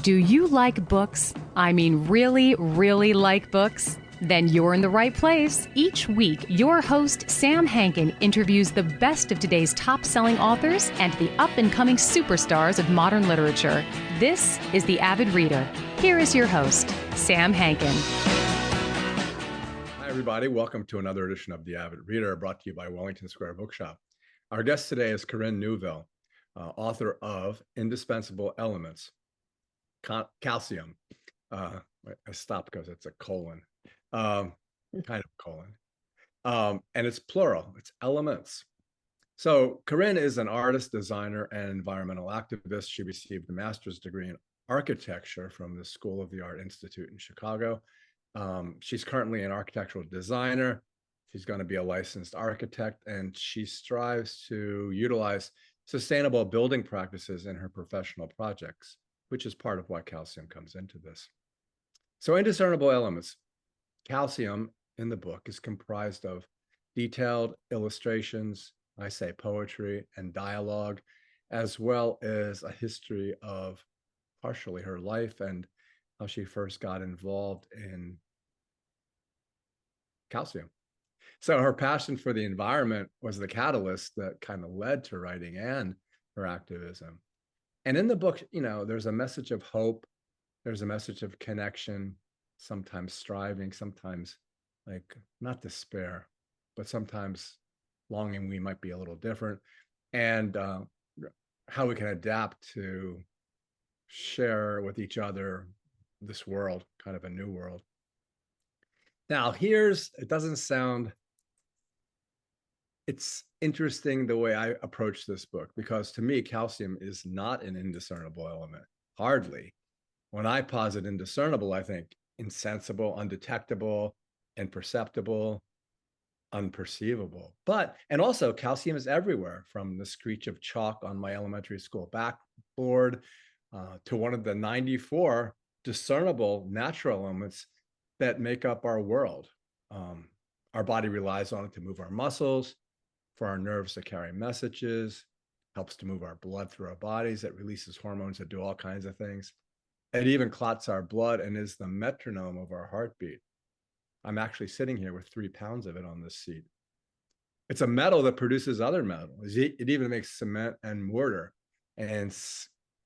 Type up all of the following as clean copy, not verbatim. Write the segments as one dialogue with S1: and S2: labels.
S1: Do you like books? I mean, really, really like books? Then you're in the right place. Each week, your host, Sam Hankin, interviews the best of today's top-selling authors and the up-and-coming superstars of modern literature. This is The Avid Reader. Here is your host, Sam Hankin.
S2: Hi, everybody. Welcome to another edition of The Avid Reader, brought to you by Wellington Square Bookshop. Our guest today is Korynn Newville, author of Indispensable Elements, Calcium. I stopped because it's a colon, kind of colon. And it's plural, it's elements. So Korynn is an artist, designer, and environmental activist. She received a master's degree in architecture from the School of the Art Institute in Chicago. She's currently an architectural designer. She's going to be a licensed architect, and she strives to utilize sustainable building practices in her professional projects, which is part of why Calcium comes into this. So Indiscernible Elements. Calcium in the book is comprised of detailed illustrations, I say poetry and dialogue, as well as a history of partially her life and how she first got involved in calcium. So her passion for the environment was the catalyst that kind of led to writing and her activism. And in the book, you know, there's a message of hope, there's a message of connection, sometimes striving, sometimes like not despair, but sometimes longing we might be a little different, and how we can adapt to share with each other this world, kind of a new world. Now, it doesn't sound, it's interesting the way I approach this book, because to me, calcium is not an indiscernible element, hardly. When I posit indiscernible, I think insensible, undetectable, imperceptible, unperceivable. And also calcium is everywhere, from the screech of chalk on my elementary school backboard to one of the 94 discernible natural elements that make up our world. Our body relies on it to move our muscles, for our nerves to carry messages, helps to move our blood through our bodies. It releases hormones that do all kinds of things. It even clots our blood and is the metronome of our heartbeat. I'm actually sitting here with 3 pounds of it on this seat. It's a metal that produces other metals. It even makes cement and mortar. And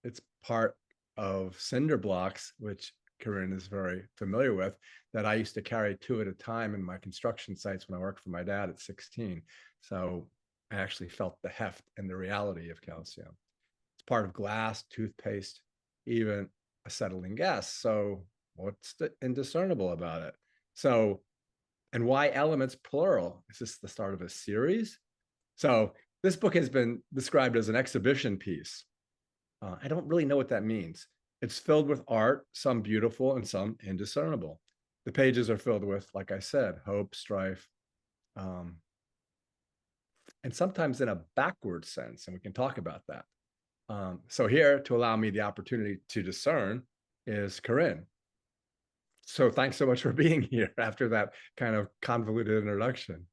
S2: it's part of cinder blocks, which Korynn is very familiar with, that I used to carry 2 at a time in my construction sites when I worked for my dad at 16. So I actually felt the heft and the reality of calcium. It's part of glass, toothpaste, even acetylene gas. So what's the indiscernible about it? So, and why elements plural? Is this the start of a series? So this book has been described as an exhibition piece. I don't really know what that means. It's filled with art, some beautiful and some indiscernible. The pages are filled with, like I said, hope, strife, and sometimes in a backward sense, and we can talk about that. So here, to allow me the opportunity to discern, is Korynn. So thanks so much for being here after that kind of convoluted introduction.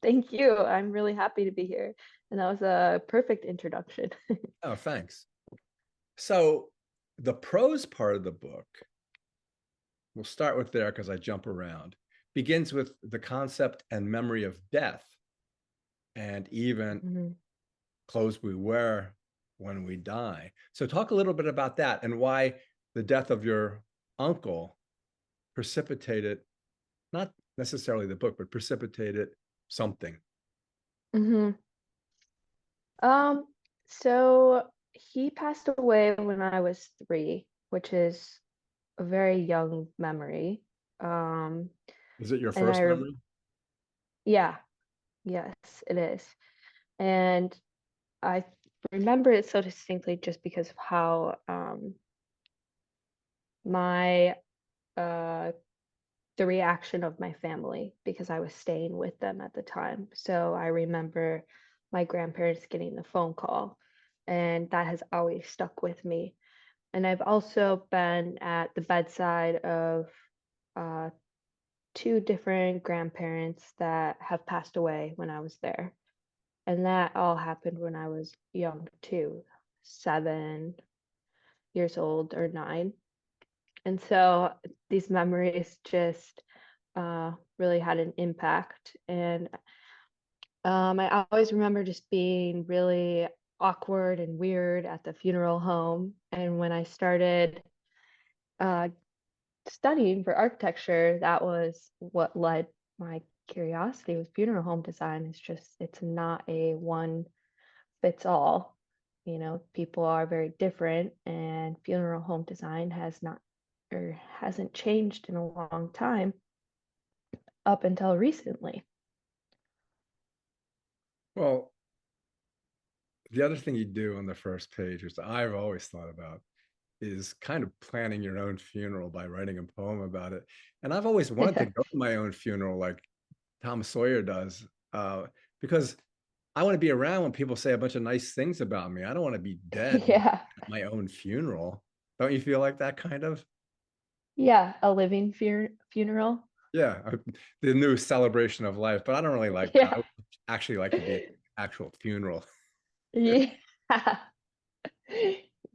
S3: Thank you. I'm really happy to be here. And that was a perfect introduction.
S2: Oh, thanks. So the prose part of the book, we'll start with there because I jump around, begins with the concept and memory of death, and even clothes we wear when we die. So talk a little bit about that and why the death of your uncle precipitated, not necessarily the book, but precipitated something.
S3: So he passed away when I was 3, which is a very young memory.
S2: Is it your first memory?
S3: Yeah, yes, it is. And I remember it so distinctly just because of how the reaction of my family, because I was staying with them at the time. So I remember my grandparents getting the phone call, and that has always stuck with me. And I've also been at the bedside of 2 different grandparents that have passed away when I was there. And that all happened when I was young too, 7, years old or 9. And so these memories just really had an impact. And I always remember just being really awkward and weird at the funeral home. And when I started uh, studying for architecture, that was what led my curiosity with funeral home design. It's not a one fits all. You know, people are very different, and funeral home design hasn't changed in a long time up until recently.
S2: Well, the other thing you do on the first page, which I've always thought about, is kind of planning your own funeral by writing a poem about it. And I've always wanted to go to my own funeral like Tom Sawyer does, because I want to be around when people say a bunch of nice things about me. I don't want to be dead
S3: Yeah.
S2: at my own funeral. Don't you feel like that kind of?
S3: Yeah, a living funeral.
S2: Yeah, the new celebration of life, but I don't really like that. I
S3: Yeah.
S2: would actually like to be at an actual funeral.
S3: Yeah.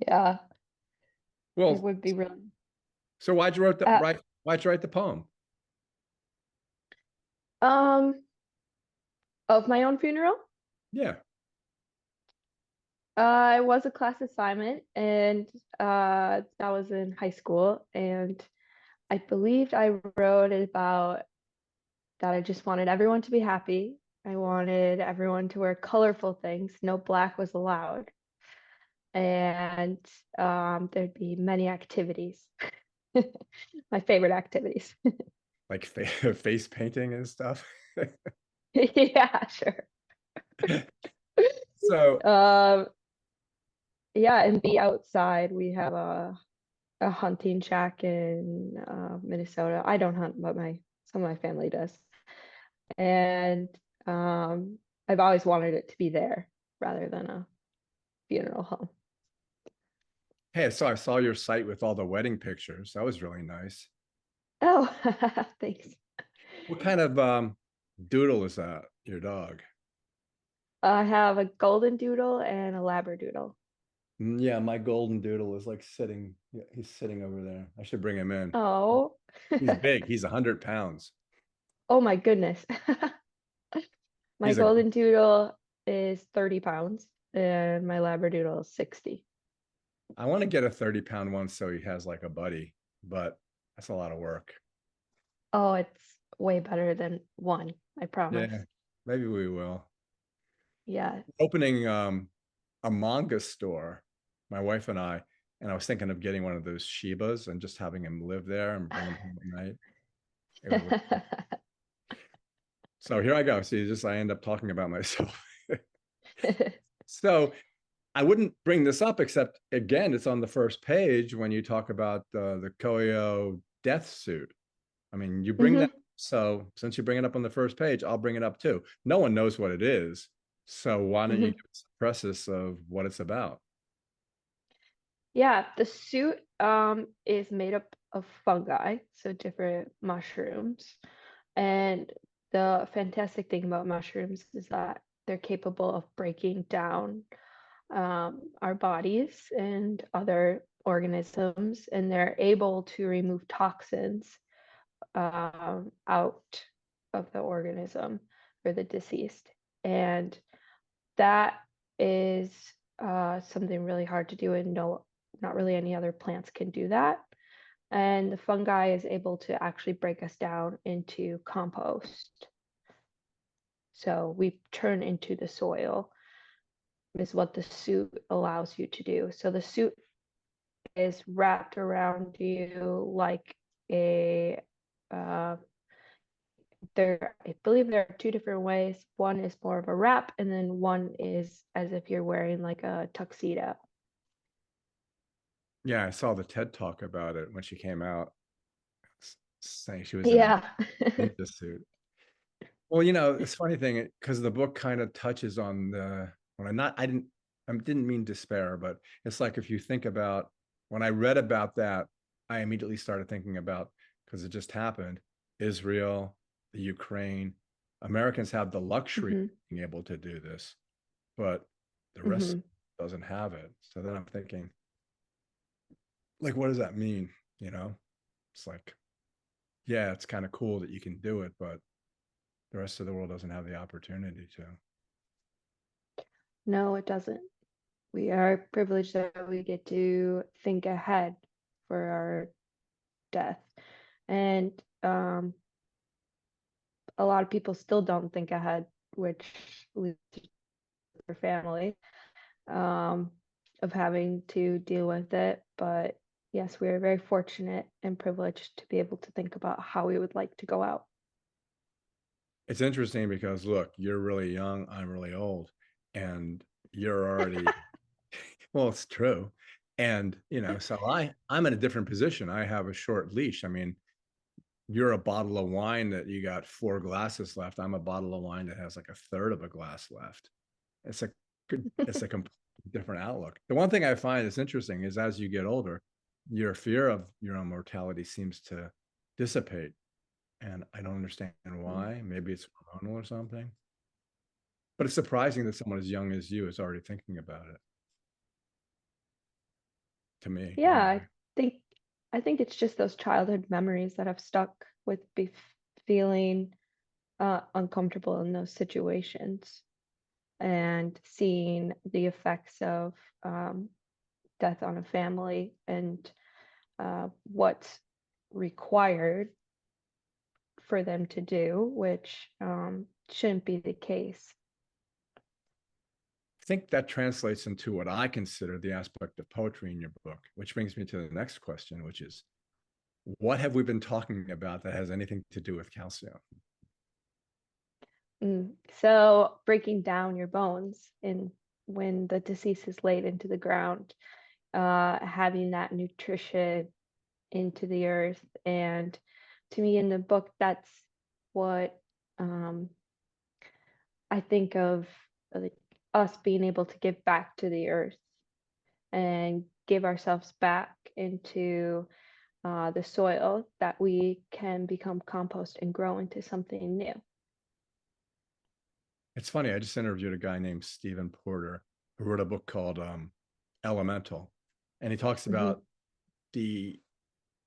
S3: Yeah, it
S2: Well,
S3: would be really.
S2: so
S3: Uh,
S2: why'd you write the poem?
S3: um, of my own funeral?
S2: Yeah.
S3: It was a class assignment, and that was in high school, and I believed I wrote about that I just wanted everyone to be happy. I wanted everyone to wear colorful things. No black was allowed. And there'd be many activities. My favorite activities.
S2: Like face painting and stuff.
S3: Yeah, sure.
S2: So,
S3: Um, yeah, and be outside. We have a hunting shack in Minnesota. I don't hunt, but some of my family does. And I've always wanted it to be there rather than a funeral home.
S2: hey, so I saw your site with all the wedding pictures. That was really nice.
S3: Oh, thanks.
S2: What kind of doodle is that? Your dog?
S3: I have a golden doodle and a labradoodle.
S2: Yeah, my golden doodle is like sitting. Yeah, he's sitting over there. I should bring him in.
S3: Oh,
S2: He's big. He's 100 pounds.
S3: oh my goodness. My
S2: He's a.
S3: golden doodle is 30 pounds and my labradoodle is 60.
S2: I want to get a 30-pound one so he has like a buddy, but that's a lot of work.
S3: Oh, it's way better than one, I promise.
S2: Yeah, maybe we will.
S3: Yeah.
S2: Opening a manga store, my wife and I was thinking of getting one of those Shibas and just having him live there and bring him home at night. So here I go. See, just I end up talking about myself. So I wouldn't bring this up except again, it's on the first page when you talk about the Koyo death suit. I mean, you bring
S3: Hmm.
S2: that. So since you bring it up on the first page, I'll bring it up too. No one knows what it is. So why don't you
S3: Hmm.
S2: give us a preface of what it's about?
S3: Yeah, the suit is made up of fungi, so different mushrooms. And the fantastic thing about mushrooms is that they're capable of breaking down our bodies and other organisms, and they're able to remove toxins out of the organism for the deceased. And that is something really hard to do, and not really any other plants can do that. And the fungi is able to actually break us down into compost. So we turn into the soil is what the suit allows you to do. So the suit is wrapped around you like a I believe there are two different ways. One is more of a wrap, and then one is as if you're wearing like a tuxedo.
S2: Yeah, I saw the TED talk about it when she came out, saying she was in a
S3: Yeah.
S2: ninja suit. Well, you know, it's funny thing because the book kind of touches on the when I didn't mean despair, but it's like if you think about when I read about that, I immediately started thinking about because it just happened, Israel, the Ukraine. Americans have the luxury
S3: Hmm.
S2: of being able to do this, but the rest
S3: Hmm.
S2: doesn't have it. So then I'm thinking, like, what does that mean? It's like, yeah, it's kind of cool that you can do it, but the rest of the world doesn't have the opportunity to.
S3: No, it doesn't. We are privileged that we get to think ahead for our death. And a lot of people still don't think ahead, which leads to their family, of having to deal with it. But yes, we are very fortunate and privileged to be able to think about how we would like to go out.
S2: It's interesting because look, you're really young, I'm really old, and you're already well, it's true. And so I'm in a different position. I have a short leash. I mean, you're a bottle of wine that you got 4 glasses left. I'm a bottle of wine that has like a third of a glass left. It's a it's a completely different outlook. The one thing I find is interesting is as you get older, your fear of your own mortality seems to dissipate. And I don't understand why. Maybe it's hormonal or something. But it's surprising that someone as young as you is already thinking about it. To me,
S3: Yeah,
S2: anyway.
S3: think I think it's just those childhood memories that have stuck with feeling uncomfortable in those situations and seeing the effects of death on a family and what's required for them to do, which shouldn't be the case.
S2: I think that translates into what I consider the aspect of poetry in your book, which brings me to the next question, which is, what have we been talking about that has anything to do with calcium?
S3: So breaking down your bones in when the deceased is laid into the ground, having that nutrition into the earth. And to me in the book, that's what I think of, like us being able to give back to the earth and give ourselves back into the soil, that we can become compost and grow into something new.
S2: It's funny. I just interviewed a guy named Stephen Porter who wrote a book called Elemental. And he talks
S3: Mm-hmm.
S2: about the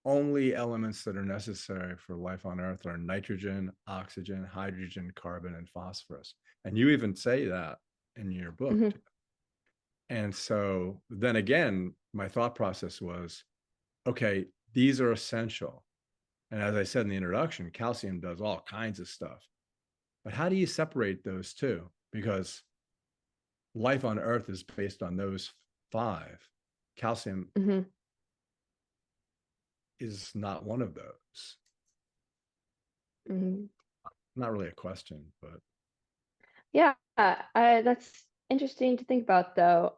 S2: only elements that are necessary for life on Earth are nitrogen, oxygen, hydrogen, carbon, and phosphorus. And you even say that in your book.
S3: Mm-hmm.
S2: And so then again, my thought process was, okay, these are essential. And as I said in the introduction, calcium does all kinds of stuff. But how do you separate those two? Because life on Earth is based on those 5. Calcium
S3: Mm-hmm.
S2: is not one of those.
S3: Mm-hmm.
S2: Not really a question, but
S3: Yeah, that's interesting to think about, though.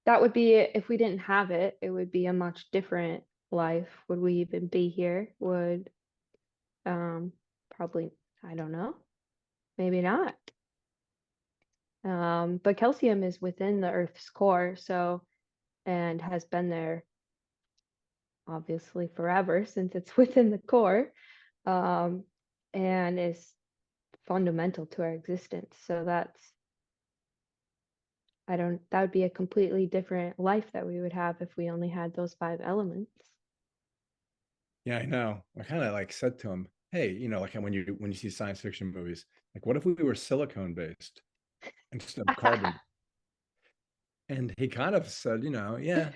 S3: That would be, if we didn't have it, it would be a much different life. Would we even be here? Would probably, I don't know, maybe not. But calcium is within the Earth's core, so, and has been there obviously forever since it's within the core, um, and is fundamental to our existence. So that would be a completely different life that we would have if we only had those 5 elements.
S2: yeah, I know. I kind of like said to him, hey, like when you see science fiction movies, like what if we were silicone based instead of carbon? And he kind of said, yeah.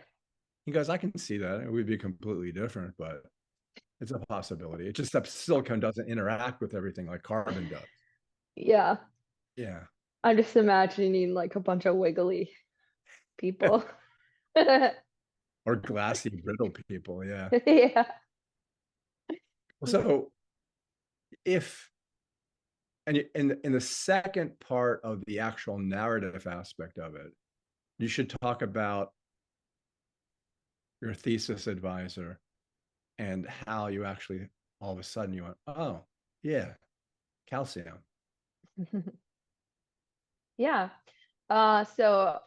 S2: He goes, I can see that. It would be completely different, but it's a possibility. It's just that silicone doesn't interact with everything like carbon does.
S3: Yeah,
S2: Yeah.
S3: I'm just imagining like a bunch of wiggly people.
S2: Or glassy, brittle people. Yeah.
S3: Yeah.
S2: So if and in the second part of the actual narrative aspect of it, you should talk about your thesis advisor and how you actually all of a sudden you went, oh yeah, calcium.
S3: Yeah. So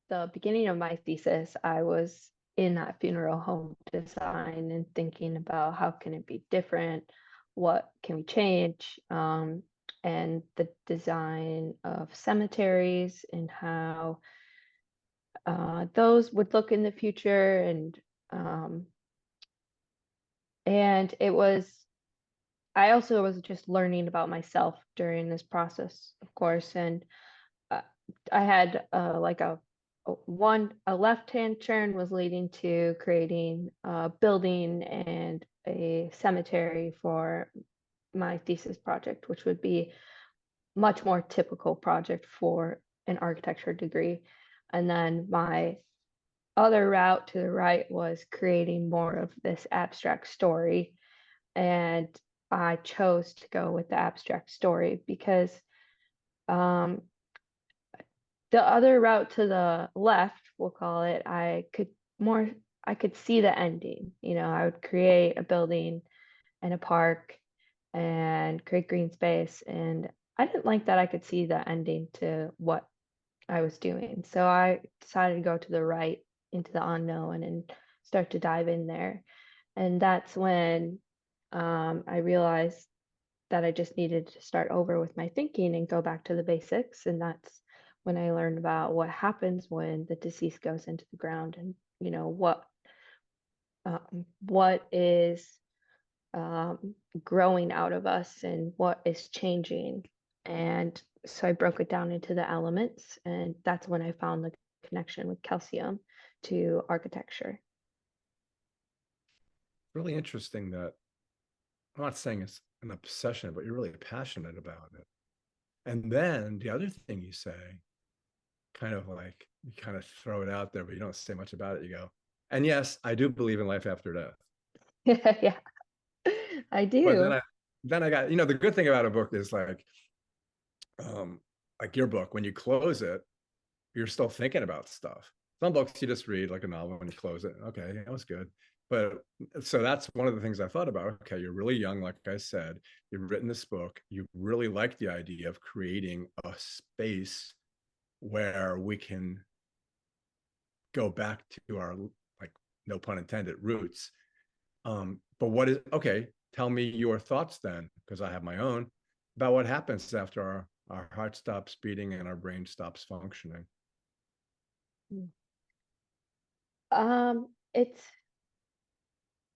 S3: the beginning of my thesis, I was in that funeral home design and thinking about how can it be different, what can we change, and the design of cemeteries and how those would look in the future, and it was, I also was just learning about myself during this process, of course, and uh, I had like a left-hand turn was leading to creating a building and a cemetery for my thesis project, which would be much more typical project for an architecture degree. And then my other route to the right was creating more of this abstract story. And I chose to go with the abstract story because um, the other route to the left, we'll call it, I could see the ending. You know, I would create a building and a park and create green space. And I didn't like that I could see the ending to what I was doing. So I decided to go to the right into the unknown and start to dive in there. And that's when I realized that I just needed to start over with my thinking and go back to the basics. And that's when I learned about what happens when the deceased goes into the ground, and you know what is growing out of us and what is changing. And so I broke it down into the elements, and that's when I found the connection with calcium to architecture.
S2: Really interesting that, I'm not saying it's an obsession, but you're really passionate about it. And then the other thing you say, kind of like you kind of throw it out there, but you don't say much about it. You go, and yes, I do believe in life after death.
S3: Yeah, I
S2: But
S3: do.
S2: then I got, the good thing about a book is like your book, when you close it, you're still thinking about stuff. Some books you just read, like a novel, and you close it. Okay, that was good. But so that's one of the things I thought about. Okay, you're really young, like I said. You've written this book. You really like the idea of creating a space where we can go back to our, like, no pun intended, roots. But what is, okay, tell me your thoughts then, because I have my own, about what happens after our heart stops beating and our brain stops functioning.
S3: It's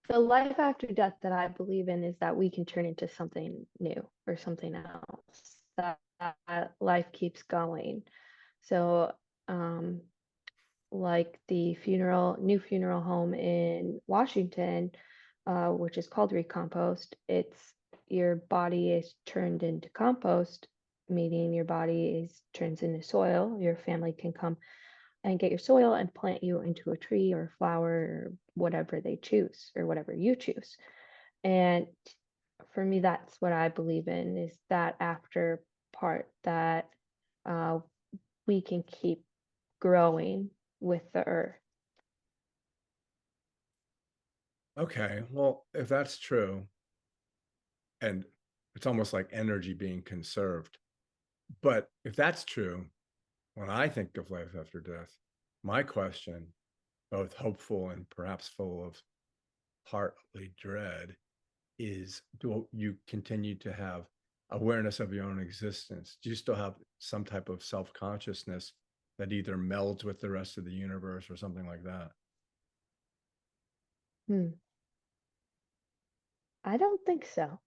S3: the life after death that I believe in is that we can turn into something new or something else, that life keeps going. So, like the new funeral home in Washington, which is called Recompost, it's your body is turned into compost, meaning your body turns into soil. Your family can come and get your soil and plant you into a tree or a flower or whatever they choose or whatever you choose. And for me, that's what I believe in, is that after part, that uh, we can keep growing with the earth.
S2: Okay, well, if that's true, and it's almost like energy being conserved, but if that's true, when I think of life after death, my question, both hopeful and perhaps full of partly dread, is, do you continue to have awareness of your own existence? Do you still have some type of self-consciousness that either melds with the rest of the universe or something like that?
S3: I don't think so.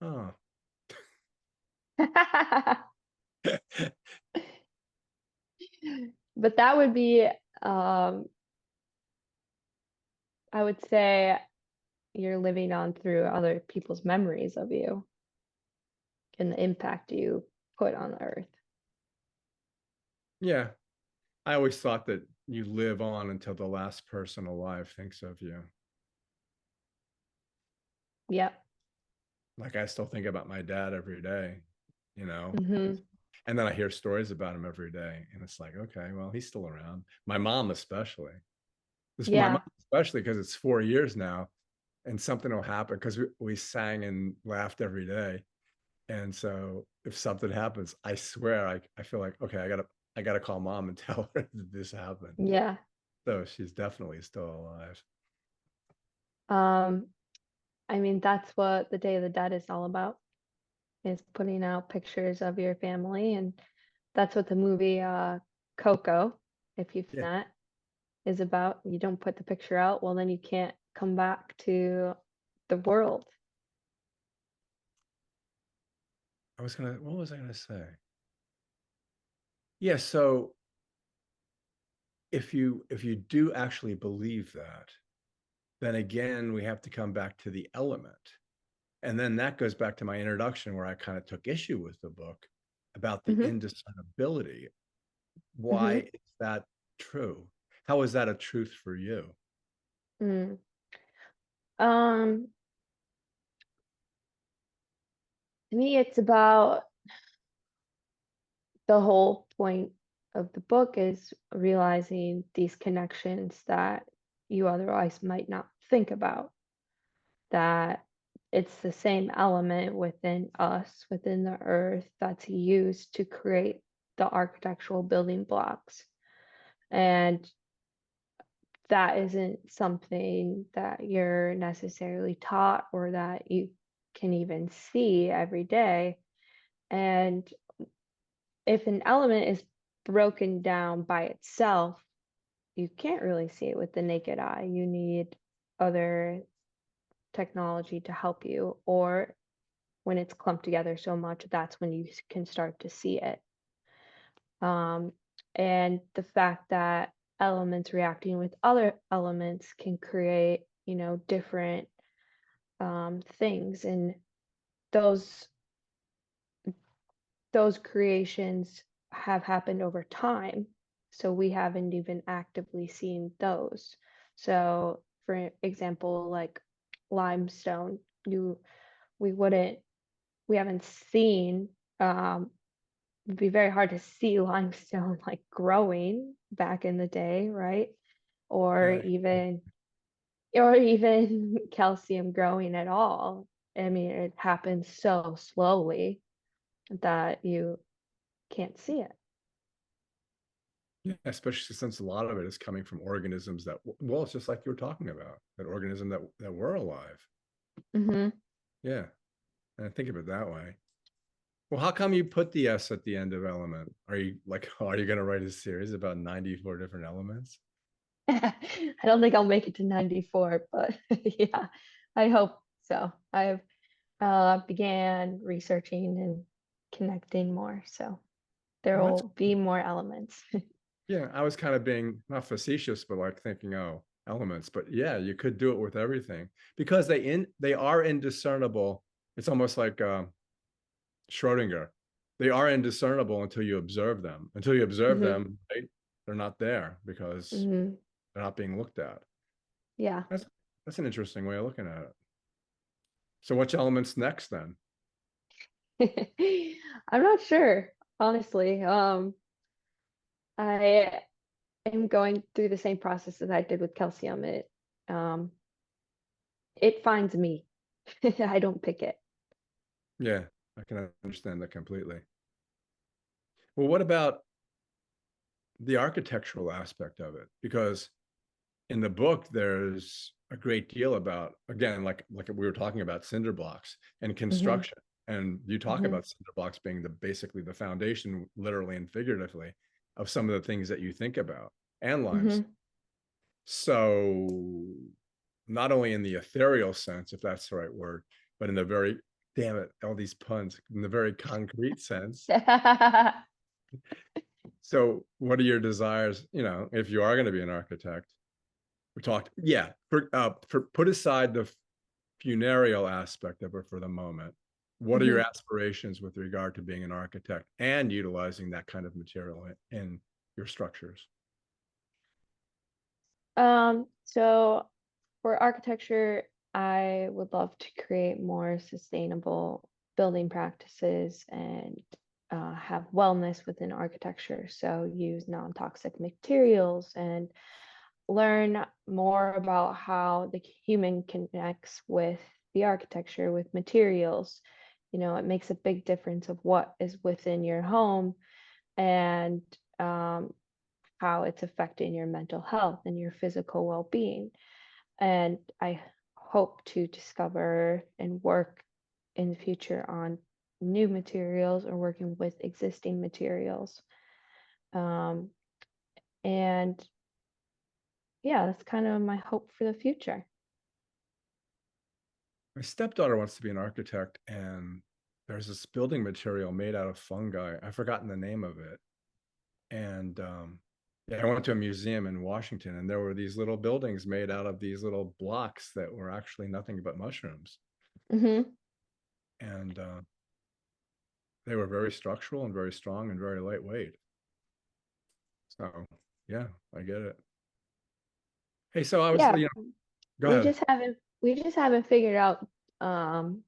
S2: Oh.
S3: But that would be, um, I would say, you're living on through other people's memories of you and the impact you put on the earth.
S2: Yeah, I always thought that you live on until the last person alive thinks of you.
S3: Yep.
S2: Like, I still think about my dad every day,
S3: Mm-hmm.
S2: and then I hear stories about him every day, and it's like, okay, well, he's still around. My mom especially. My mom
S3: Yeah.
S2: especially, because it's 4 years now, and something will happen because we sang and laughed every day. And so if something happens, I swear I feel like, okay, I gotta call mom and tell her that this happened.
S3: Yeah.
S2: So she's definitely still alive.
S3: Um, I mean, that's what the Day of the Dead is all about, is putting out pictures of your family. And that's what the movie Coco if you've
S2: Yeah.
S3: met, is about. You don't put the picture out, well, then you can't come back to the world.
S2: What was I gonna say? Yeah, so if you do actually believe that, then again we have to come back to the element. And then that goes back to my introduction where I kind of took issue with the book about the
S3: Hmm.
S2: indiscernibility.
S3: Hmm.
S2: Why is that true? How is that a truth for you?
S3: Mm. Um, to me, it's about the whole point of the book is realizing these connections that you otherwise might not think about, that it's the same element within us, within the earth, that's used to create the architectural building blocks. And that isn't something that you're necessarily taught or that you can even see every day. And if an element is broken down by itself, you can't really see it with the naked eye. You need other technology to help you, or when it's clumped together so much, that's when you can start to see it. Um, and the fact that elements reacting with other elements can create, different things, and those those creations have happened over time, so we haven't even actively seen those. So for example, like limestone, you we wouldn't we haven't seen, it'd be very hard to see limestone like growing back in the day, right? or
S2: Yeah.
S3: even or even calcium growing at all. I mean, it happens so slowly that you can't see it.
S2: Yeah, especially since a lot of it is coming from organisms that, well, it's just like you were talking about, that organism that were alive.
S3: Hmm.
S2: Yeah. And I think of it that way. Well, how come you put the S at the end of element? Are you like, are you going to write a series about 94 different elements?
S3: I don't think I'll make it to 94, but yeah, I hope so. I've began researching and connecting more, so there
S2: Well, that's
S3: will be more elements.
S2: Yeah, I was kind of being not facetious, but like thinking, oh, elements. But yeah, you could do it with everything because they are indiscernible. It's almost like Schrodinger. They are indiscernible until you observe them. Until you observe
S3: Hmm.
S2: them, right? They're not there because
S3: Hmm.
S2: they're not being looked at.
S3: Yeah.
S2: That's an interesting way of looking at it. So which elements next then?
S3: I'm not sure, honestly. I am going through the same process as I did with calcium. Um, it finds me. I don't pick it.
S2: Yeah, I can understand that completely. Well, what about the architectural aspect of it? Because in the book there's a great deal about, again, like we were talking about, cinder blocks and
S3: Hmm.
S2: construction, and you talk
S3: Hmm.
S2: about cinder blocks being basically the foundation, literally and figuratively, of some of the things that you think about, and limes.
S3: Hmm.
S2: So not only in the ethereal sense, if that's the right word, but in the very, damn it, all these puns, in the very concrete sense. So what are your desires, if you are going to be an architect? We talked, yeah, for put aside the funereal aspect of it for the moment. What are your
S3: Hmm.
S2: aspirations with regard to being an architect and utilizing that kind of material in your structures?
S3: So for architecture, I would love to create more sustainable building practices and have wellness within architecture. So use non-toxic materials and learn more about how the human connects with the architecture, with materials. It makes a big difference of what is within your home, and how it's affecting your mental health and your physical well-being. And I hope to discover and work in the future on new materials or working with existing materials. Um, And yeah, that's kind of my hope for the future.
S2: My stepdaughter wants to be an architect, and there's this building material made out of fungi. I've forgotten the name of it. And yeah, I went to a museum in Washington, and there were these little buildings made out of these little blocks that were actually nothing but mushrooms.
S3: Mm-hmm.
S2: And they were very structural and very strong and very lightweight. So yeah, I get it. Hey, so I was,
S3: Yeah,
S2: go ahead.
S3: we just haven't figured out um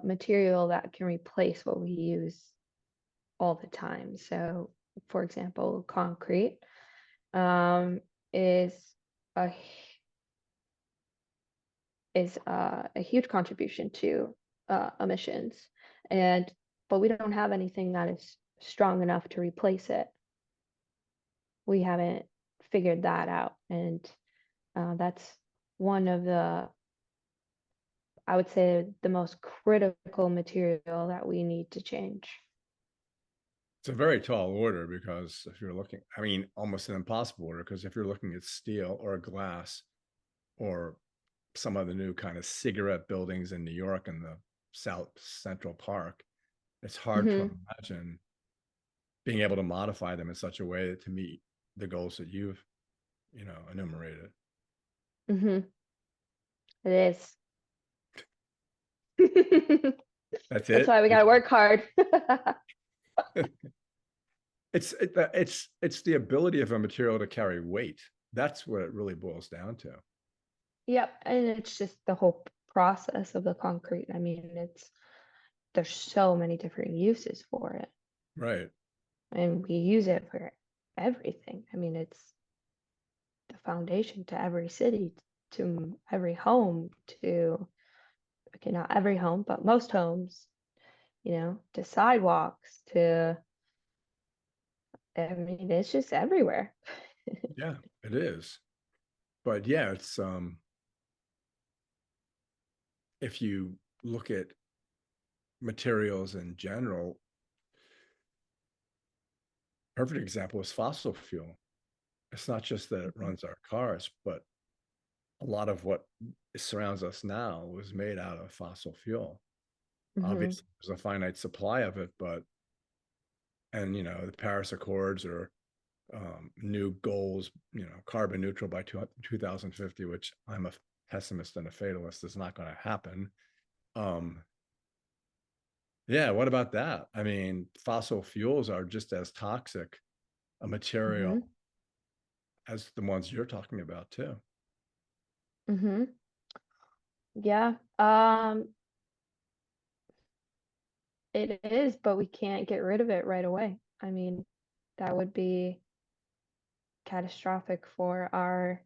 S3: material that can replace what we use all the time. So, for example, concrete um, is a a huge contribution to emissions, and but we don't have anything that is strong enough to replace it. We haven't figured that out, and that's one of the, I would say, the most critical material that we need to change.
S2: It's a very tall order, because if you're looking, I mean, almost an impossible order, because if you're looking at steel or glass or some of the new kind of cigarette buildings in New York and the South Central Park, it's hard to
S3: Mm-hmm.
S2: imagine being able to modify them in such a way to meet the goals that you've, enumerated.
S3: Mm-hmm. It is.
S2: That's
S3: That's
S2: it.
S3: why we gotta work hard.
S2: It's the ability of a material to carry weight. That's what it really boils down to.
S3: Yep, and it's just the whole process of the concrete. I mean, there's so many different uses for it,
S2: Right.
S3: and we use it for everything. I mean, it's the foundation to every city, to every home, to, okay, not every home, but most homes, to sidewalks, I mean, it's just everywhere.
S2: Yeah, it is. But yeah, it's if you look at materials in general, perfect example is fossil fuel. It's not just that it runs our cars, but a lot of what surrounds us now was made out of fossil fuel.
S3: Hmm.
S2: Obviously, there's a finite supply of it, but the Paris Accords or new goals, carbon neutral by 2050, which I'm a pessimist and a fatalist, is not going to happen. Um, yeah, what about that? I mean, fossil fuels are just as toxic a material
S3: Hmm.
S2: as the ones you're talking about too.
S3: Hmm. Yeah. It is, but we can't get rid of it right away. I mean, that would be catastrophic for our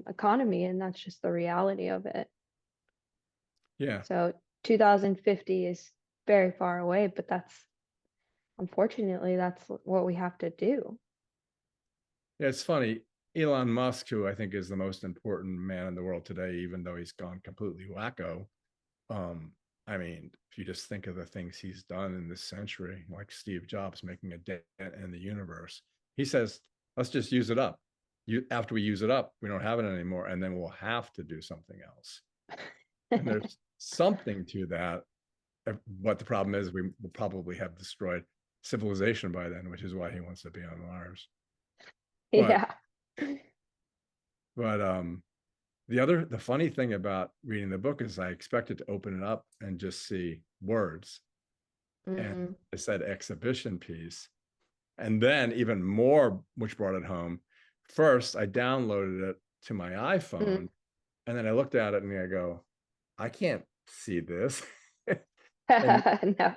S3: economy, and that's just the reality of it.
S2: Yeah.
S3: So 2050 is very far away, but unfortunately, that's what we have to do.
S2: Yeah, it's funny. Elon Musk, who I think is the most important man in the world today, even though he's gone completely wacko. Um, I mean, if you just think of the things he's done in this century, like Steve Jobs making a dent in the universe, he says, let's just use it up. After we use it up, we don't have it anymore, and then we'll have to do something else. And there's something to that. But the problem is we will probably have destroyed civilization by then, which is why he wants to be on Mars. But
S3: Yeah.
S2: but the funny thing about reading the book is I expected to open it up and just see words, and
S3: Mm,
S2: it said exhibition piece, and then even more, which brought it home. First, I downloaded it to my iPhone,
S3: mm.
S2: and then I looked at it and I go, I can't see this. and
S3: No.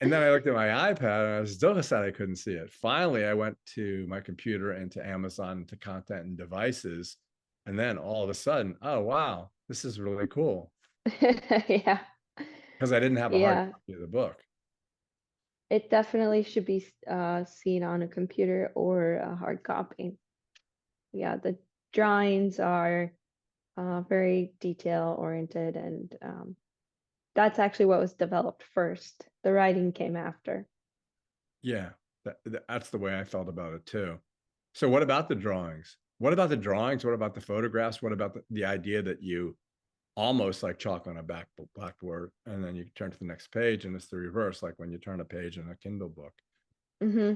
S2: And then I looked at my iPad and I still decided I couldn't see it. Finally, I went to my computer and to Amazon, to content and devices. And then all of a sudden, oh, wow, this is really cool.
S3: Yeah.
S2: Because I didn't have a hard
S3: Yeah.
S2: copy of the book.
S3: It definitely should be seen on a computer or a hard copy. Yeah, the drawings are very detail oriented, and that's actually what was developed first. The writing came after.
S2: Yeah. That's the way I felt about it too. So what about the drawings? What about the drawings? What about the photographs? What about the idea that you almost like chalk on a blackboard, and then you turn to the next page and it's the reverse, like when you turn a page in a Kindle book?
S3: Mm-hmm.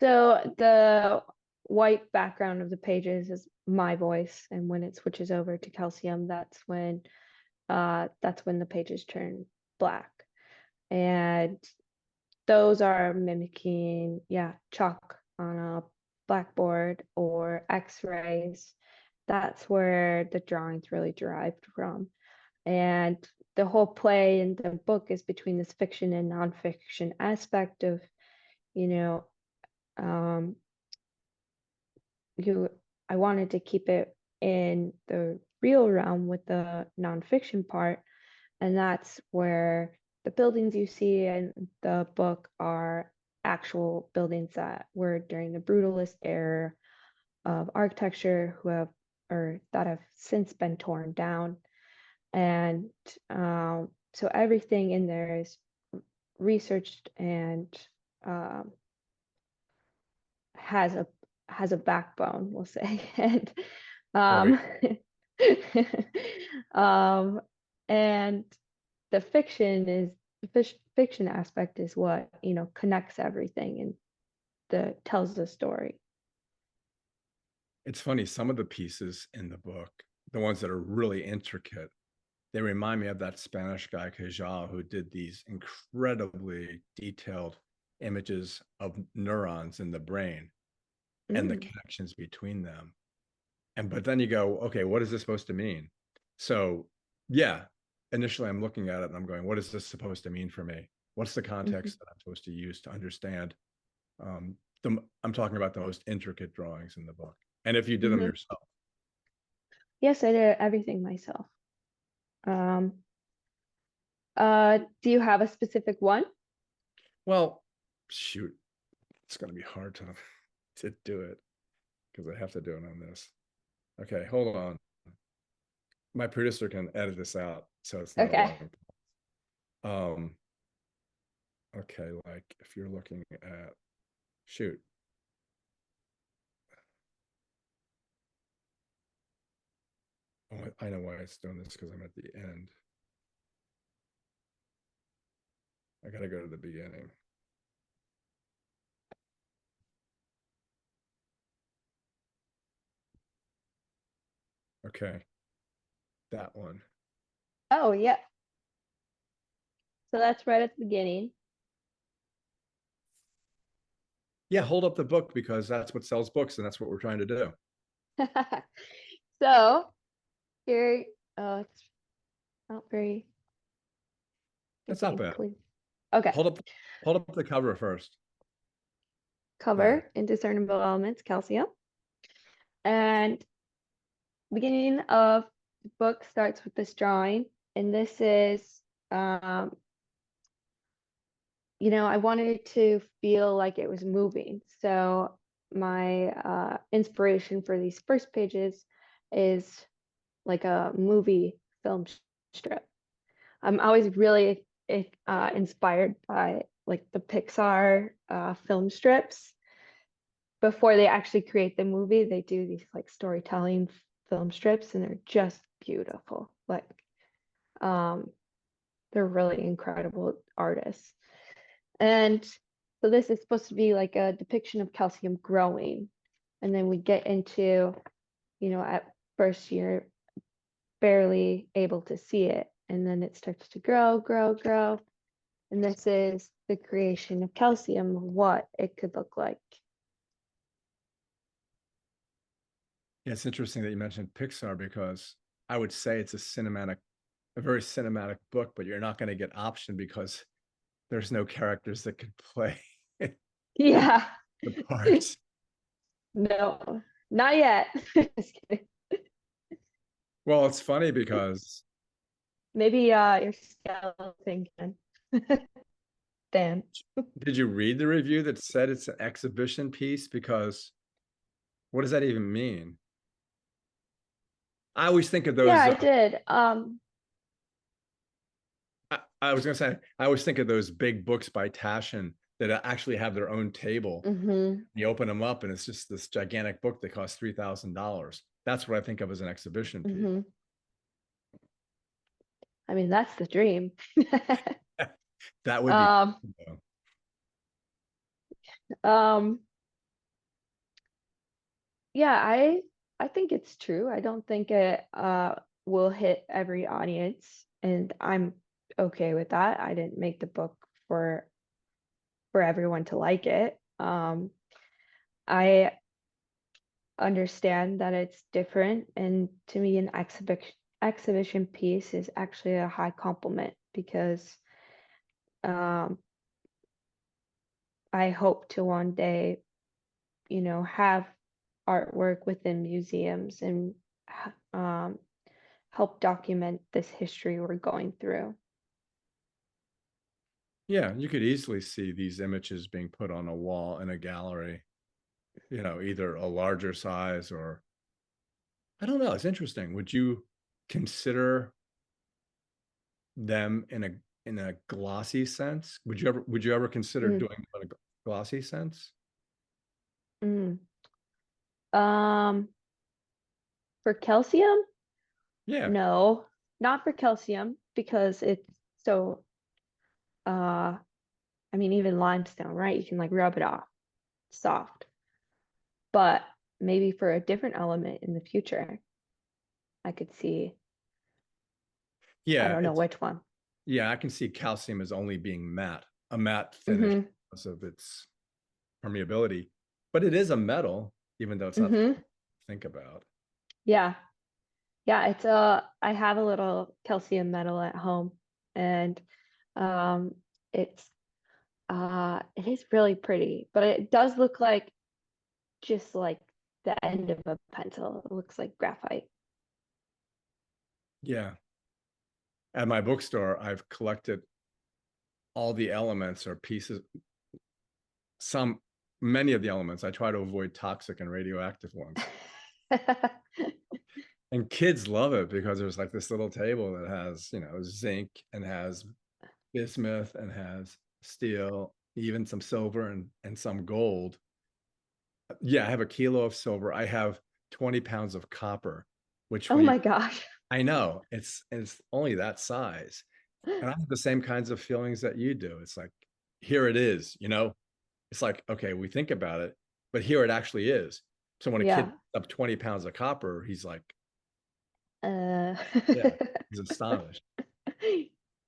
S3: So the white background of the pages is my voice, and when it switches over to calcium, that's when the pages turn black. And those are mimicking, chalk on a blackboard or X-rays. That's where the drawings really derived from. And the whole play in the book is between this fiction and nonfiction aspect of, you know, I wanted to keep it in the real realm with the nonfiction part. And that's where the buildings you see in the book are actual buildings that were during the brutalist era of architecture that have since been torn down. And so everything in there is researched and has a backbone, we'll say. And
S2: Right.
S3: and the fiction aspect is what connects everything and tells the story.
S2: It's funny, some of the pieces in the book, the ones that are really intricate, they remind me of that Spanish guy Cajal, who did these incredibly detailed images of neurons in the brain and the connections between them. But then you go, okay, what is this supposed to mean? So yeah, initially I'm looking at it and I'm going, what is this supposed to mean for me? What's the context that I'm supposed to use to understand? I'm talking about the most intricate drawings in the book. And if you did them yourself.
S3: Yes, I did everything myself. Do you have a specific one?
S2: Well, shoot, it's going to be hard to do it because I have to do it on this. Okay, hold on. My producer can edit this out, so it's not
S3: Okay.
S2: Okay, like if you're looking at, shoot. Oh, I know why it's doing this, because I'm at the end. I gotta go to the beginning. Okay, that one.
S3: Oh, yeah. So that's right at the beginning.
S2: Yeah, hold up the book, because that's what sells books, and that's what we're trying to do.
S3: So here, it's not very.
S2: That's not bad.
S3: Clean. Okay.
S2: Hold up the cover first.
S3: Cover, Indiscernible Elements, Calcium. And beginning of the book starts with this drawing. And this is, I wanted it to feel like it was moving. So my inspiration for these first pages is like a movie film strip. I'm always really inspired by like the Pixar film strips. Before they actually create the movie, they do these like storytelling film strips, and they're just beautiful. Like, they're really incredible artists. And so this is supposed to be like a depiction of calcium growing. And then we get into, at first you're barely able to see it. And then it starts to grow, grow, grow. And this is the creation of calcium, what it could look like.
S2: Yeah, it's interesting that you mentioned Pixar, because I would say it's a very cinematic book, but you're not going to get option because there's no characters that can play
S3: Yeah.
S2: the parts.
S3: No, not yet. Just kidding.
S2: Well, it's funny because
S3: Maybe your skeleton can. Dan.
S2: did you read the review that said it's an exhibition piece? Because what does that even mean? I always think of those.
S3: Yeah, I did.
S2: I was going to say, I always think of those big books by Taschen that actually have their own table.
S3: Mm-hmm.
S2: You open them up and it's just this gigantic book that costs $3,000. That's what I think of as an exhibition piece.
S3: Mm-hmm. I mean, that's the dream.
S2: That would be
S3: Um,
S2: cool.
S3: um, yeah, I think it's true. I don't think it will hit every audience, and I'm okay with that. I didn't make the book for everyone to like it. I understand that it's different, and to me, an exhibition piece is actually a high compliment because um, I hope to one day, have artwork within museums and um, help document this history we're going through.
S2: Yeah, you could easily see these images being put on a wall in a gallery, either a larger size or I don't know. It's interesting. Would you consider them in a glossy sense? Would you ever consider
S3: Mm,
S2: doing them in a glossy sense?
S3: mm. Um, for calcium,
S2: Yeah.
S3: no, not for calcium because it's so uh I mean even limestone, right? You can like rub it off, soft. But maybe for a different element in the future, I could see, I
S2: Yeah,
S3: don't know which one.
S2: I can see calcium as only being matte, a matte finish
S3: Mm-hmm.
S2: because of its permeability. But it is a metal, even though it's not fun
S3: Mm-hmm.
S2: to think about.
S3: Yeah. Yeah, I have a little calcium metal at home, and um it's it is really pretty, but it does look like just like the end of a pencil. It looks like graphite.
S2: Yeah. At my bookstore, I've collected all the elements or pieces, many of the elements. I try to avoid toxic and radioactive ones. And kids love it because there's like this little table that has, zinc and has bismuth and has steel, even some silver and some gold. Yeah, I have a kilo of silver. I have 20 pounds of copper, which
S3: Oh
S2: when you
S3: my gosh.
S2: I know it's only that size. And I have the same kinds of feelings that you do. It's like, here it is. It's like, okay, we think about it, but here it actually is. So when a kid
S3: Yeah.
S2: picks up 20 pounds of copper, he's like,
S3: Uh,
S2: yeah, he's astonished.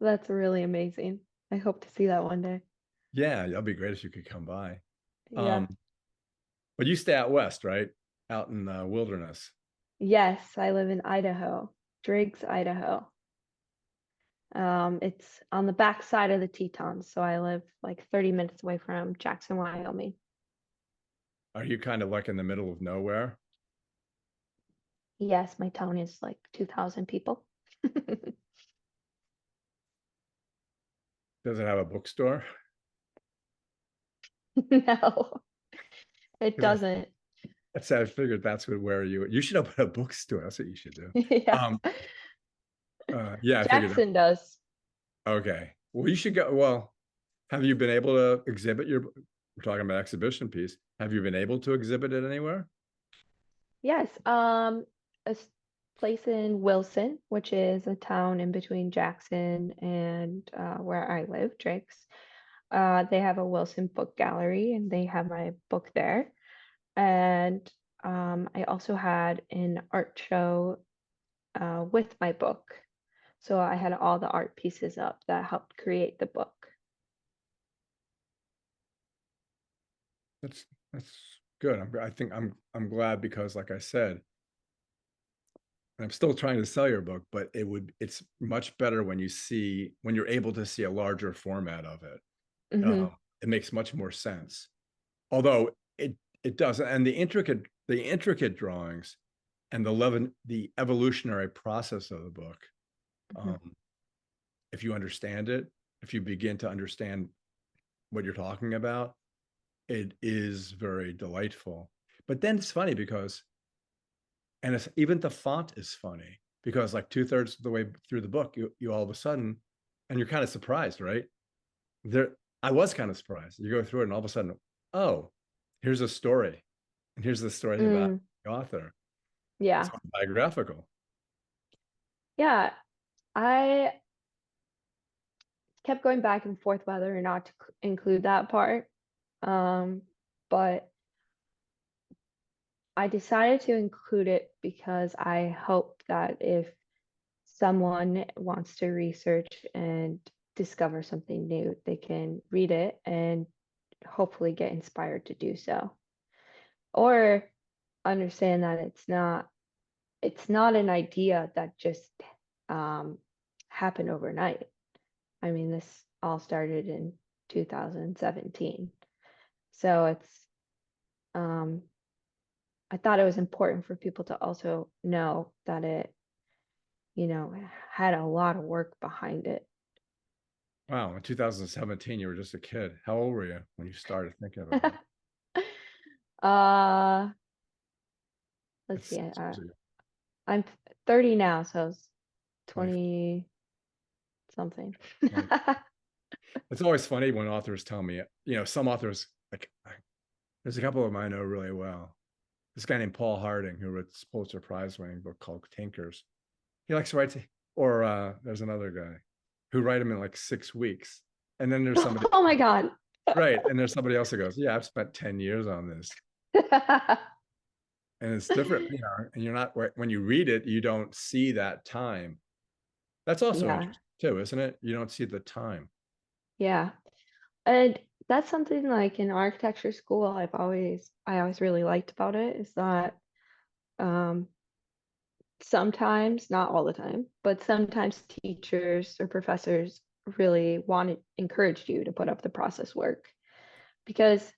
S3: that's really amazing. I hope to see that one day.
S2: Yeah, that'd be great if you could come by.
S3: Yeah.
S2: Um, but you stay out west, right? Out in the wilderness.
S3: Yes, I live in Idaho, Driggs, Idaho. It's on the back side of the Tetons, so I live like 30 minutes away from Jackson, Wyoming.
S2: Are you kind of like in the middle of nowhere?
S3: Yes, my town is like 2,000 people.
S2: Does it have a bookstore?
S3: No, it
S2: Because
S3: doesn't.
S2: I figured that's where you should open a bookstore. That's what you should do.
S3: Yes,
S2: Yeah, I figured that.
S3: Jackson does.
S2: Okay. Well, you should go. Well, have you been able to exhibit we're talking about exhibition piece. Have you been able to exhibit it anywhere?
S3: Yes, place in Wilson, which is a town in between Jackson and where I live, Drake's. They have a Wilson book gallery, and they have my book there. And I also had an art show with my book. So I had all the art pieces up that helped create the book.
S2: That's good. I think I'm glad because, like I said, I'm still trying to sell your book, but it's much better when you're able to see a larger format of it.
S3: Hmm.
S2: It makes much more sense. Although it does, and the intricate drawings and the evolutionary process of the book.
S3: Hmm.
S2: Um, if you understand it, if you begin to understand what you're talking about, it is very delightful. But then it's funny because, and even the font is funny because like 2/3 of the way through the book, you all of a sudden, and you're kind of surprised, right? There, I was kind of surprised. You go through it and all of a sudden, oh, here's a story. And here's the story about
S3: Mm,
S2: the author. It's
S3: yeah.
S2: biographical.
S3: Yeah. I kept going back and forth whether or not to include that part. But I decided to include it because I hope that if someone wants to research and discover something new, they can read it and hopefully get inspired to do so. Or understand that it's not an idea that just um, happened overnight. I mean, this all started in 2017. So um, I thought it was important for people to also know that it, had a lot of work behind it.
S2: Wow. In 2017, you were just a kid. How old were you when you started thinking about it?
S3: uh, let's
S2: It's
S3: see.
S2: 6 years ago.
S3: I'm 30 now, so it's
S2: 20,
S3: 20 something.
S2: 20. It's always funny when authors tell me, some authors, like, there's a couple of them I know really well. This guy named Paul Harding, who wrote this Pulitzer Prize winning book called Tinkers. He likes to write, or there's another guy who write them in like 6 weeks. And then there's somebody,
S3: Oh my God.
S2: right. And there's somebody else that goes, yeah, I've spent 10 years on this. And it's different, and you're not, when you read it, you don't see that time. That's also
S3: Yeah,
S2: interesting too, isn't it? You don't see the time.
S3: yeah. And that's something like in architecture school, I always really liked about it is that um sometimes, not all the time, but sometimes teachers or professors really encouraged you to put up the process work because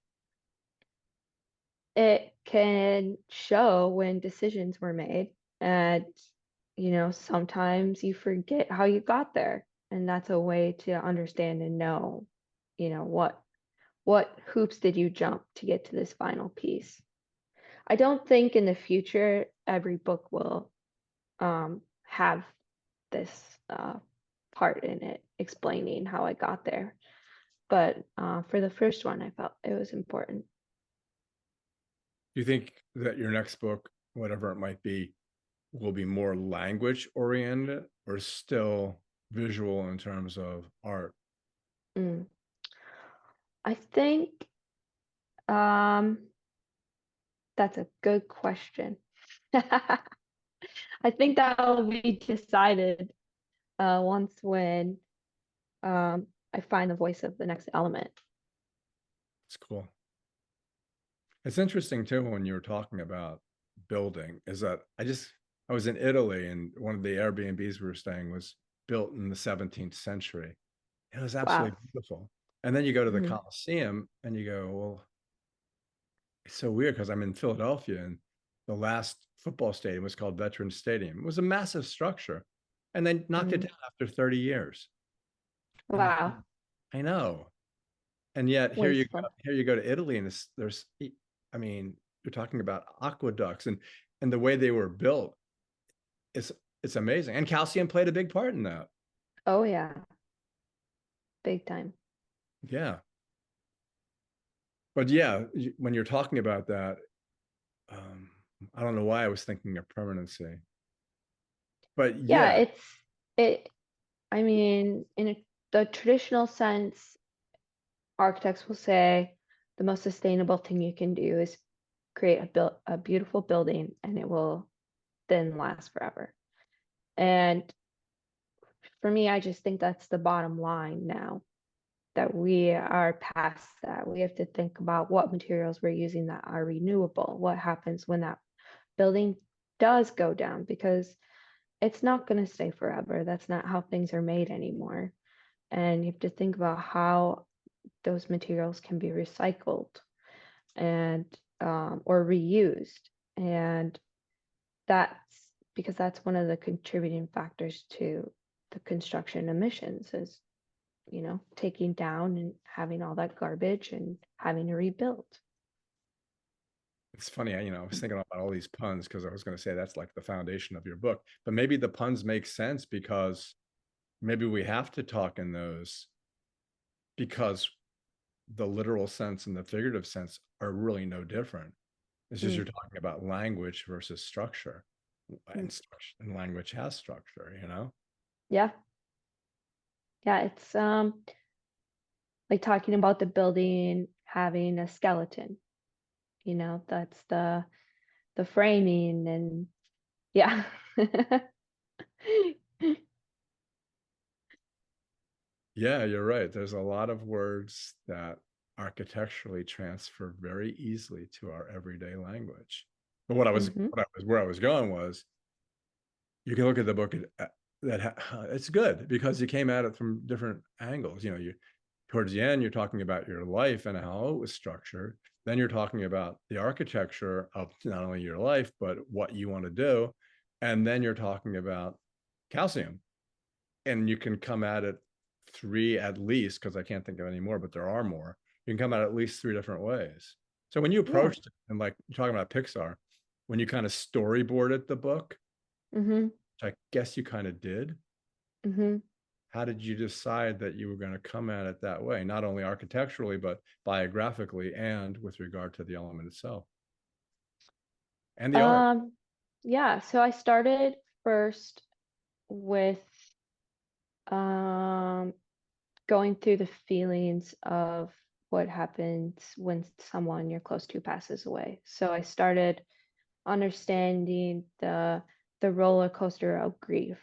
S3: it can show when decisions were made. And, sometimes you forget how you got there. And that's a way to understand and know, what hoops did you jump to get to this final piece. I don't think in the future every book will have this part in it explaining how I got there. But for the first one, I felt it was important.
S2: Do you think that your next book, whatever it might be, will be more language oriented or still visual in terms of art?
S3: Mm. I think um, that's a good question. I think that will be decided once when I find the voice of the next element.
S2: It's cool. It's interesting too when you were talking about building, is that I was in Italy and one of the Airbnbs we were staying was built in the 17th century. It was
S3: Wow.
S2: absolutely beautiful. And then you go to the
S3: Mhm.
S2: Colosseum and you go, well, it's so weird because I'm in Philadelphia and the last football stadium was called Veterans Stadium. It was a massive structure and they knocked it
S3: Mhm.
S2: down after 30 years. And I'm
S3: Wow.
S2: thinking, I know. And yet
S3: Wasteful.
S2: here you go to Italy and I mean, you're talking about aqueducts and the way they were built is it's amazing. And calcium played a big part in that.
S3: Oh yeah, big time.
S2: Yeah. But yeah, when you're talking about that, um, I don't know why I was thinking of permanency. But
S3: Yeah,
S2: yeah,
S3: it. I mean, the traditional sense, architects will say the most sustainable thing you can do is create a beautiful building, and it will then last forever. And for me, I just think that's the bottom line now that we are past that. We have to think about what materials we're using that are renewable. What happens when that building does go down because it's not going to stay forever. That's not how things are made anymore. And you have to think about how those materials can be recycled and or reused. And that's because that's one of the contributing factors to the construction emissions is, taking down and having all that garbage and having to rebuild.
S2: it's funny. I was thinking about all these puns because I was going to say that's like the foundation of your book. But maybe the puns make sense because maybe we have to talk in those because the literal sense and the figurative sense are really no different. It's just
S3: Mm,
S2: you're talking about language versus structure,
S3: mm.
S2: and language has structure, you know?
S3: Yeah. Yeah, it's like talking about the building having a skeleton, that's the framing and yeah.
S2: Yeah, you're right. There's a lot of words that architecturally transfer very easily to our everyday language. But
S3: Hmm.
S2: where I was going was, you can look at the book it's good because you came at it from different angles. You know, you towards the end, you're talking about your life and how it was structured. Then you're talking about the architecture of not only your life, but what you want to do. And then you're talking about calcium. And you can come at it three at least, because I can't think of any more, but there are more. You can come at least three different ways. So when you
S3: Yeah.
S2: approached it, and like you're talking about Pixar, when you kind of storyboarded the book,
S3: Hmm.
S2: which I guess you kind of did,
S3: Hmm.
S2: how did you decide that you were going to come at it that way, not only architecturally, but biographically and with regard to the element itself and the art?
S3: Um, yeah, so I started first with um going through the feelings of what happens when someone you're close to passes away. So I started understanding the roller coaster of grief.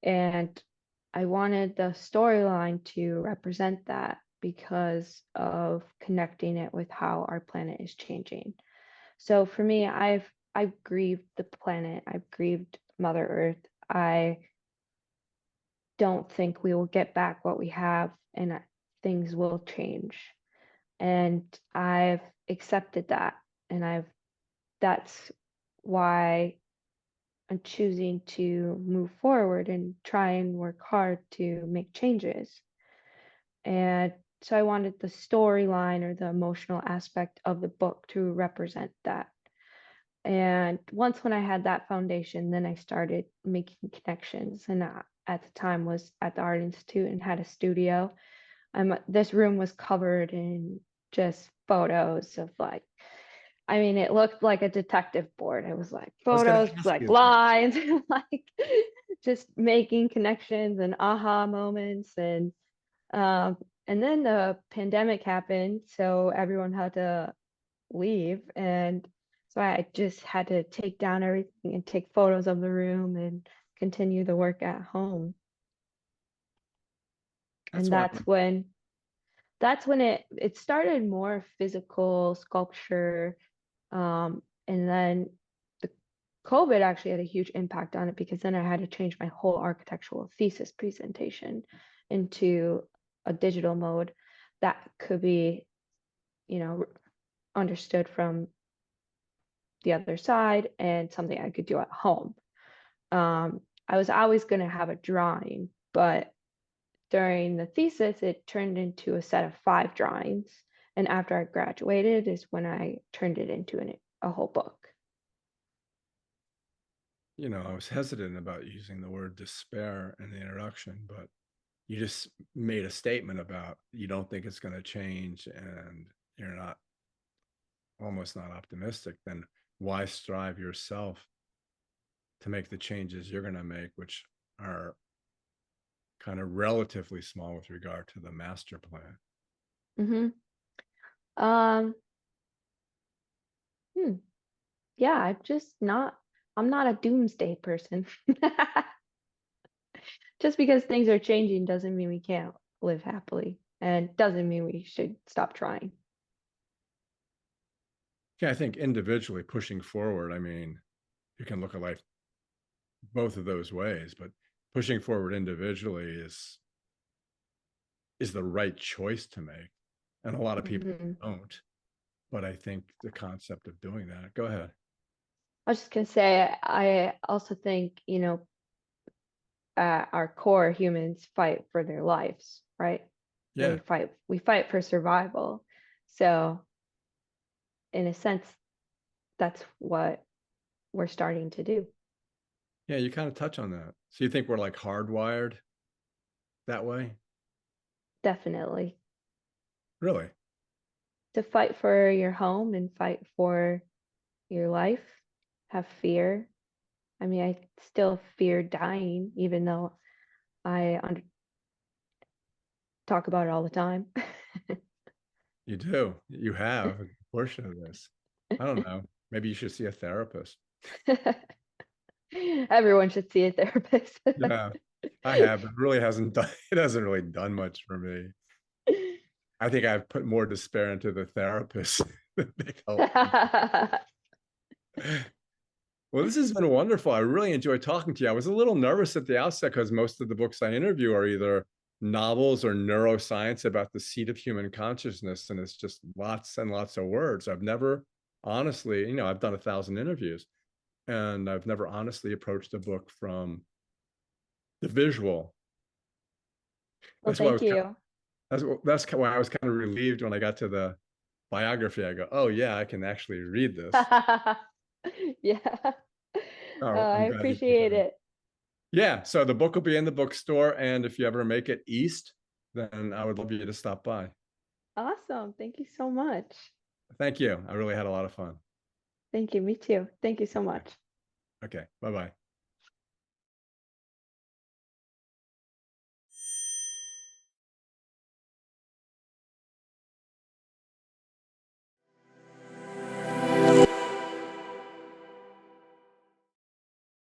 S3: And I wanted the storyline to represent that because of connecting it with how our planet is changing. So for me, I've grieved the planet. I've grieved Mother Earth. I don't think we will get back what we have, and things will change. And I've accepted that, and that's why I'm choosing to move forward and try and work hard to make changes. And so I wanted the storyline or the emotional aspect of the book to represent that. And once when I had that foundation, then I started making connections. And at the time was at the Art Institute and had a studio. This room was covered in just photos of like, I mean, it looked like a detective board. It was like
S2: I was going
S3: photos,
S2: to ask
S3: like
S2: you that.
S3: lines, like just making connections and aha moments. Um, and then the pandemic happened, so everyone had to leave. And so I just had to take down everything and take photos of the room and continue the work at home.
S2: That's
S3: And
S2: why
S3: that's when it started more physical sculpture. And then the COVID actually had a huge impact on it because then I had to change my whole architectural thesis presentation into a digital mode that could be, you know, understood from the other side and something I could do at home. I was always going to have a drawing, but during the thesis, it turned into a set of 5 drawings. And after I graduated is when I turned it into a whole book.
S2: I was hesitant about using the word despair in the introduction, but you just made a statement about you don't think it's going to change and you're not almost not optimistic. Then why strive yourself to make the changes you're going to make, which are kind of relatively small with regard to the master plan?
S3: Hmm. Um, hmm, yeah, I'm not a doomsday person. Just because things are changing doesn't mean we can't live happily and doesn't mean we should stop trying.
S2: Yeah, I think individually pushing forward, I mean, you can look at life both of those ways, but pushing forward individually is the right choice to make. And a lot of people
S3: Hmm.
S2: don't. But I think the concept of doing that, go ahead.
S3: I was just gonna say, I also think, at our core, humans fight for their lives, right?
S2: Yeah.
S3: We fight for survival. So in a sense, that's what we're starting to do.
S2: Yeah, you kind of touch on that. So you think we're like hardwired that way?
S3: Definitely.
S2: Really?
S3: to fight for your home and fight for your life, have fear. I mean, I still fear dying, even though talk about it all the time.
S2: You do. You have a portion of this. I don't know. Maybe you should see a therapist.
S3: Everyone should see a therapist.
S2: Yeah, I have. It really hasn't done. It hasn't really done much for me. I think I've put more despair into the therapist than they help me. Well, this has been wonderful. I really enjoyed talking to you. I was a little nervous at the outset because most of the books I interview are either novels or neuroscience about the seat of human consciousness, and it's just lots and lots of words. I've never honestly, I've done 1,000 interviews, and I've never honestly approached a book from the visual.
S3: Well,
S2: That's why I
S3: thank
S2: was
S3: you.
S2: that's why I was kind of relieved when I got to the biography. I go, oh yeah, I can actually read this.
S3: Yeah.
S2: Oh,
S3: I
S2: I'm glad you
S3: appreciate it.
S2: Yeah, so the book will be in the bookstore, and if you ever make it east, then I would love you to stop by.
S3: Awesome. Thank you so much.
S2: Thank you. I really had a lot of fun.
S3: Thank you. Me too. Thank you so much.
S2: Okay, bye-bye.